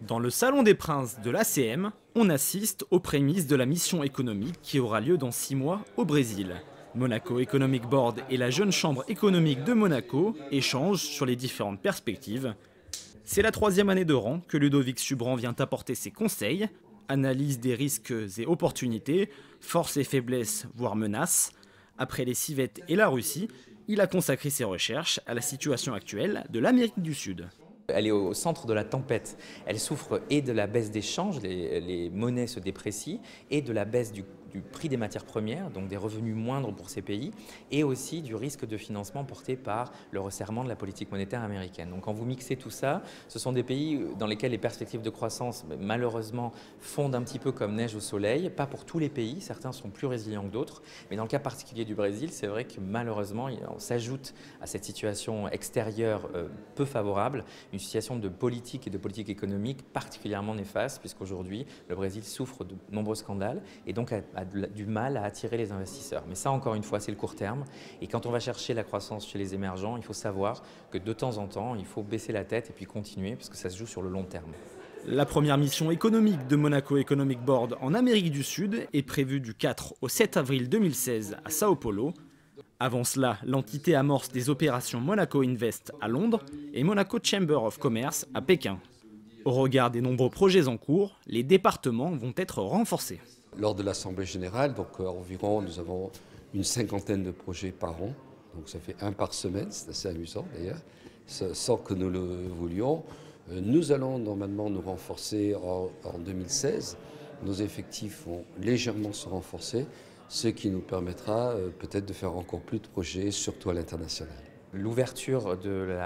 Dans le Salon des Princes de l'ACM, on assiste aux prémices de la mission économique qui aura lieu dans 6 mois au Brésil. Monaco Economic Board et la jeune chambre économique de Monaco échangent sur les différentes perspectives. C'est la 3e année de rang que Ludovic Subran vient apporter ses conseils, analyse des risques et opportunités, forces et faiblesses, voire menaces. Après les civettes et la Russie, il a consacré ses recherches à la situation actuelle de l'Amérique du Sud. Elle est au centre de la tempête. Elle souffre et de la baisse des changes, les monnaies se déprécient, et de la baisse du prix des matières premières, donc des revenus moindres pour ces pays, et aussi du risque de financement porté par le resserrement de la politique monétaire américaine. Donc quand vous mixez tout ça, ce sont des pays dans lesquels les perspectives de croissance, malheureusement, fondent un petit peu comme neige au soleil. Pas pour tous les pays, certains sont plus résilients que d'autres, mais dans le cas particulier du Brésil, c'est vrai que malheureusement, on s'ajoute à cette situation extérieure peu favorable, une situation de politique et de politique économique particulièrement néfaste, puisqu'aujourd'hui, le Brésil souffre de nombreux scandales et donc a du mal à attirer les investisseurs. Mais ça, encore une fois, c'est le court terme. Et quand on va chercher la croissance chez les émergents, il faut savoir que de temps en temps, il faut baisser la tête et puis continuer, parce que ça se joue sur le long terme. La première mission économique de Monaco Economic Board en Amérique du Sud est prévue du 4 au 7 avril 2016 à Sao Paulo. Avant cela, l'entité amorce des opérations Monaco Invest à Londres et Monaco Chamber of Commerce à Pékin. Au regard des nombreux projets en cours, les départements vont être renforcés. Lors de l'Assemblée générale, donc environ, nous avons une 50aine de projets par an, donc ça fait un par semaine, c'est assez amusant d'ailleurs, sans que nous le voulions. Nous allons normalement nous renforcer en 2016, nos effectifs vont légèrement se renforcer, ce qui nous permettra peut-être de faire encore plus de projets, surtout à l'international. L'ouverture de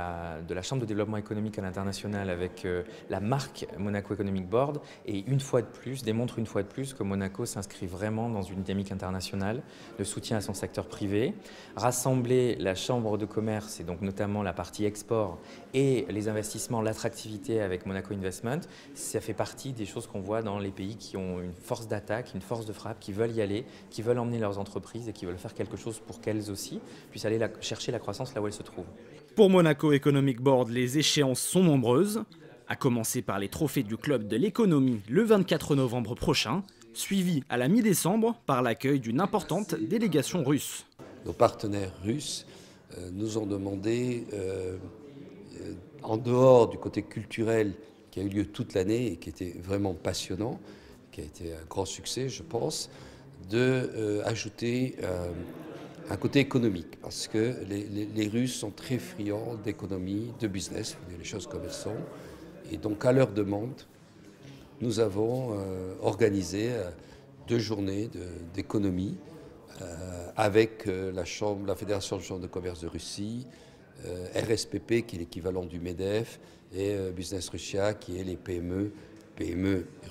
la Chambre de développement économique à l'international avec la marque Monaco Economic Board démontre une fois de plus que Monaco s'inscrit vraiment dans une dynamique internationale de soutien à son secteur privé. Rassembler la Chambre de commerce et donc notamment la partie export et les investissements, l'attractivité avec Monaco Investment, ça fait partie des choses qu'on voit dans les pays qui ont une force d'attaque, une force de frappe, qui veulent y aller, qui veulent emmener leurs entreprises et qui veulent faire quelque chose pour qu'elles aussi puissent aller chercher la croissance là où elle se trouve. Pour Monaco Economic Board, les échéances sont nombreuses, à commencer par les trophées du club de l'économie le 24 novembre prochain, suivi à la mi-décembre par l'accueil d'une importante délégation russe. Nos partenaires russes nous ont demandé, en dehors du côté culturel qui a eu lieu toute l'année et qui était vraiment passionnant, qui a été un grand succès je pense, d'ajouter un côté économique, parce que les Russes sont très friands d'économie, de business, il faut dire les choses comme elles sont. Et donc, à leur demande, nous avons organisé 2 journées d'économie avec la Fédération de Chambres de commerce de Russie, RSPP, qui est l'équivalent du MEDEF, et Business Russia, qui est les PME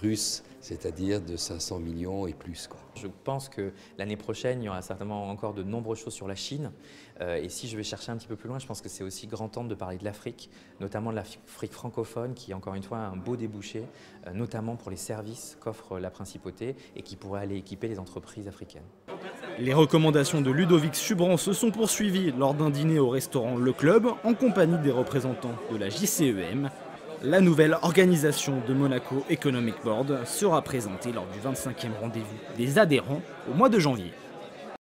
russes, c'est-à-dire de 500 millions et plus, quoi. Je pense que l'année prochaine, il y aura certainement encore de nombreuses choses sur la Chine. Et si je vais chercher un petit peu plus loin, je pense que c'est aussi grand temps de parler de l'Afrique, notamment de l'Afrique francophone, qui encore une fois a un beau débouché, notamment pour les services qu'offre la principauté et qui pourrait aller équiper les entreprises africaines. Les recommandations de Ludovic Subran se sont poursuivies lors d'un dîner au restaurant Le Club en compagnie des représentants de la JCEM. La nouvelle organisation de Monaco Economic Board sera présentée lors du 25e rendez-vous des adhérents au mois de janvier.